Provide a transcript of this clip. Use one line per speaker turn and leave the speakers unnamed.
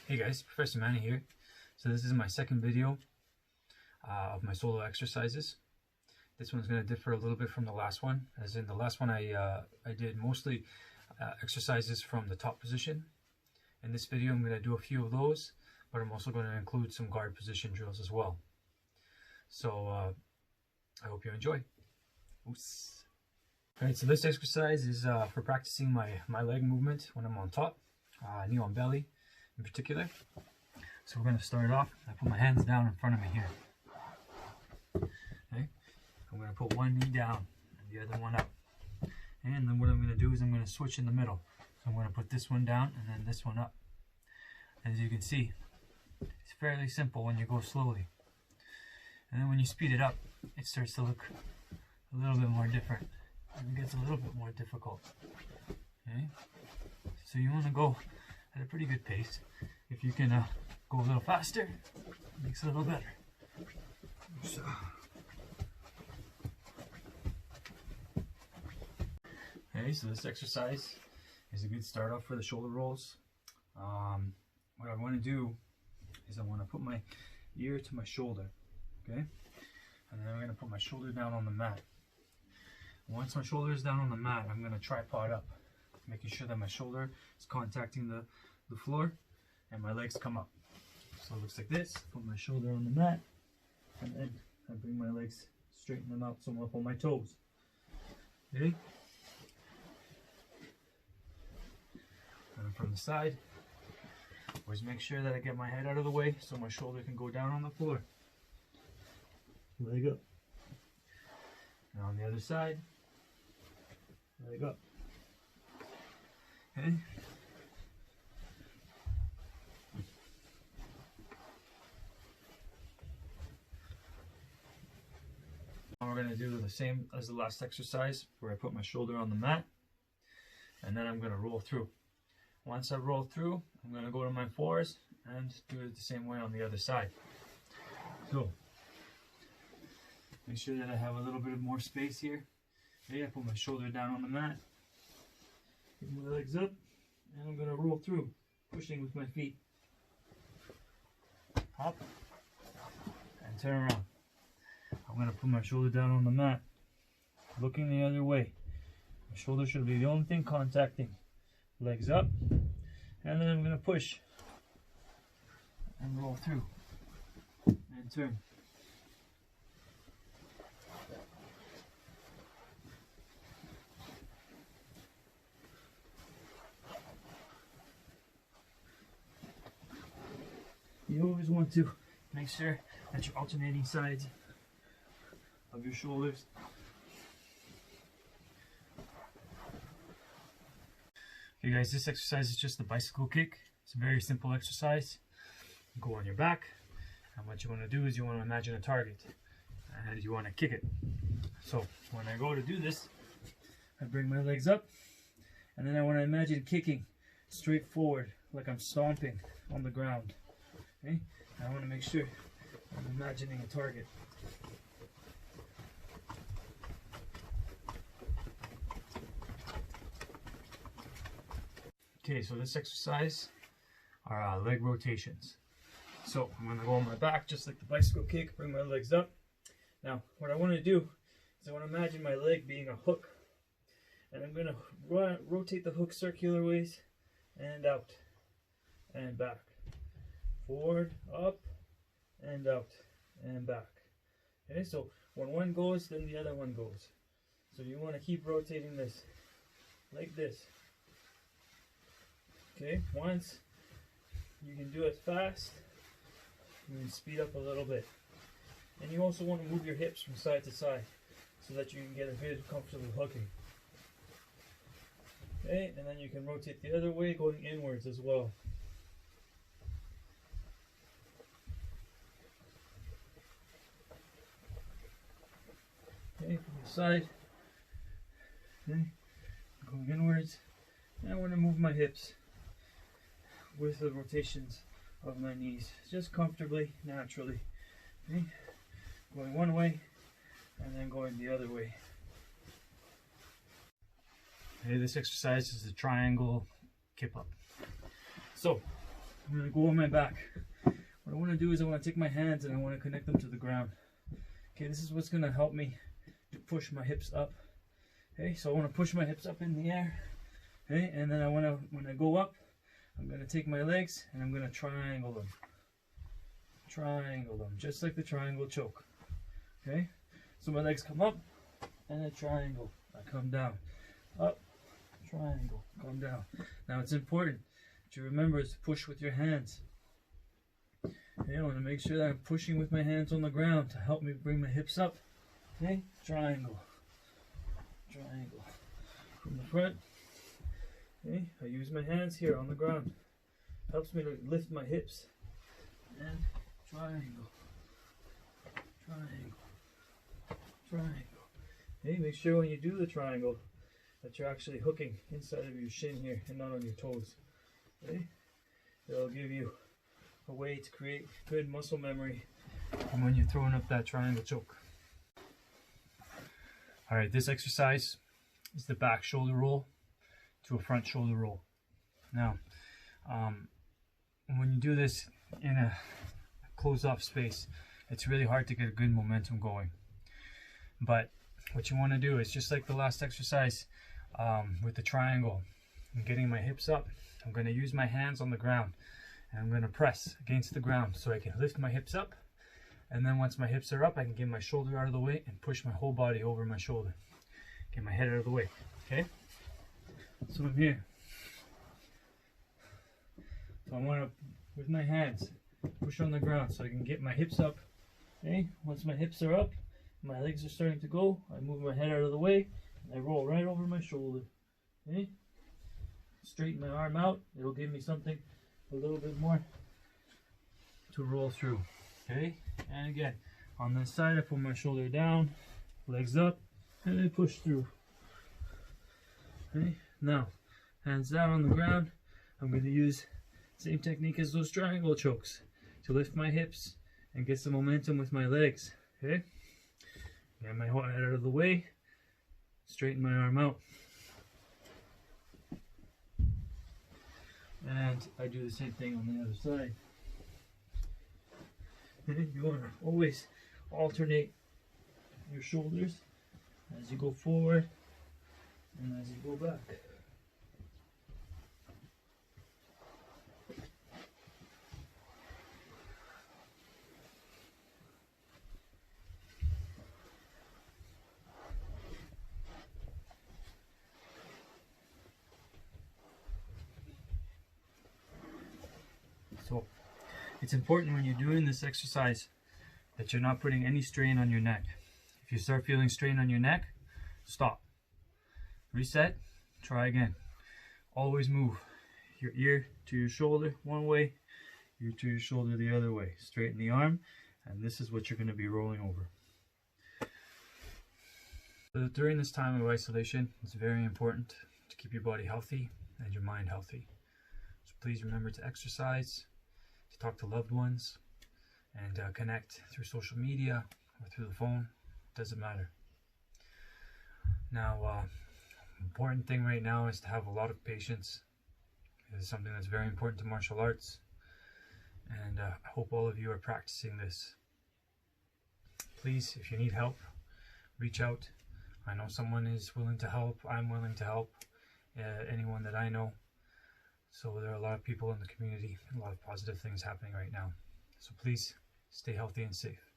Hey guys, Professor Manny here. So this is my second video of my solo exercises. This one's going to differ a little bit from the last one. As in the last one I did mostly exercises from the top position. In this video I'm going to do a few of those, but I'm also going to include some guard position drills as well. So I hope you enjoy. Oops. Alright, so this exercise is for practicing my leg movement when I'm on top, knee on belly in particular. So we're going to start off. I put my hands down in front of me here. Okay, I'm going to put one knee down and the other one up. And then what I'm going to do is I'm going to switch in the middle. So I'm going to put this one down and then this one up. As you can see, it's fairly simple when you go slowly. And then when you speed it up, it starts to look a little bit more different. And it gets a little bit more difficult. Okay, so you want to go at a pretty good pace. If you can go a little faster, it makes it a little better. So. Okay, so this exercise is a good start off for the shoulder rolls. What I want to do is I want to put my ear to my shoulder, okay? And then I'm going to put my shoulder down on the mat. Once my shoulder is down on the mat, I'm going to tripod up, making sure that my shoulder is contacting the floor and my legs come up. So it looks like this. Put my shoulder on the mat and then I bring my legs, straighten them out so I'm up on my toes. Okay? And from the side, always make sure that I get my head out of the way so my shoulder can go down on the floor. Leg up. And on the other side, leg up. Okay? Now we're going to do the same as the last exercise where I put my shoulder on the mat and then I'm going to roll through. Once I roll through, I'm going to go to my fours and do it the same way on the other side. So, make sure that I have a little bit of more space here. Okay, I put my shoulder down on the mat, get my legs up, and I'm going to roll through, pushing with my feet. Hop, and turn around. I'm going to put my shoulder down on the mat, looking the other way. My shoulder should be the only thing contacting. Legs up, and then I'm going to push and roll through and turn. You always want to make sure that you're alternating sides of your shoulders. Okay guys, this exercise is just the bicycle kick. It's a very simple exercise. You go on your back, and what you want to do is you want to imagine a target and you want to kick it. So when I go to do this, I bring my legs up and then I want to imagine kicking straight forward like I'm stomping on the ground. Okay? I want to make sure I'm imagining a target. Okay, so this exercise are leg rotations. So I'm going to go on my back just like the bicycle kick, bring my legs up. Now what I want to do is I want to imagine my leg being a hook. And I'm going to rotate the hook circular ways and out and back. Forward, up, and out and back. Okay, so when one goes, then the other one goes. So you want to keep rotating this like this. Okay, once you can do it fast, you can speed up a little bit. And you also want to move your hips from side to side so that you can get a good comfortable hooking. Okay, and then you can rotate the other way going inwards as well. Okay, from the side, okay, going inwards. And I want to move my hips with the rotations of my knees, just comfortably, naturally. Okay? Going one way and then going the other way. Okay, this exercise is the triangle kip up. So I'm going to go on my back. What I want to do is I want to take my hands and I want to connect them to the ground. Okay, this is what's going to help me to push my hips up. Okay, so I want to push my hips up in the air. Okay, and then when I go up, I'm going to take my legs and I'm going to triangle them. Triangle them, just like the triangle choke. Okay, so my legs come up and a triangle. I come down. Up, triangle, come down. Now it's important that you remember is to push with your hands. Okay, I want to make sure that I'm pushing with my hands on the ground to help me bring my hips up. Okay, triangle. Triangle. From the front. Okay, I use my hands here on the ground. Helps me to lift my hips. And triangle. Triangle. Triangle. Okay, make sure when you do the triangle that you're actually hooking inside of your shin here and not on your toes. Okay? It'll give you a way to create good muscle memory from when you're throwing up that triangle choke. Alright, this exercise is the back shoulder roll to a front shoulder roll. Now, when you do this in a closed off space, it's really hard to get a good momentum going. But what you want to do is just like the last exercise with the triangle, I'm getting my hips up. I'm going to use my hands on the ground and I'm going to press against the ground so I can lift my hips up, and then once my hips are up I can get my shoulder out of the way and push my whole body over my shoulder. Get my head out of the way. Okay? So I'm here. So I want to, with my hands, push on the ground so I can get my hips up. Okay? Once my hips are up, my legs are starting to go, I move my head out of the way and I roll right over my shoulder. Okay? Straighten my arm out. It'll give me something a little bit more to roll through. Okay? And again, on this side I put my shoulder down, legs up, and I push through. Okay? Now, hands down on the ground. I'm going to use the same technique as those triangle chokes to lift my hips and get some momentum with my legs. Okay? Get my head out of the way, straighten my arm out. And I do the same thing on the other side. You want to always alternate your shoulders as you go forward and as you go back. So it's important when you're doing this exercise that you're not putting any strain on your neck. If you start feeling strain on your neck, stop. Reset, try again. Always move your ear to your shoulder one way, ear to your shoulder the other way. Straighten the arm, and this is what you're going to be rolling over. So during this time of isolation, it's very important to keep your body healthy and your mind healthy. So please remember to exercise, to talk to loved ones, and connect through social media or through the phone. Doesn't matter. Now, important thing right now is to have a lot of patience. It is something that's very important to martial arts, and I hope all of you are practicing this. Please, if you need help, reach out. I know someone is willing to help. I'm willing to help anyone that I know. So there are a lot of people in the community, a lot of positive things happening right now. So please stay healthy and safe.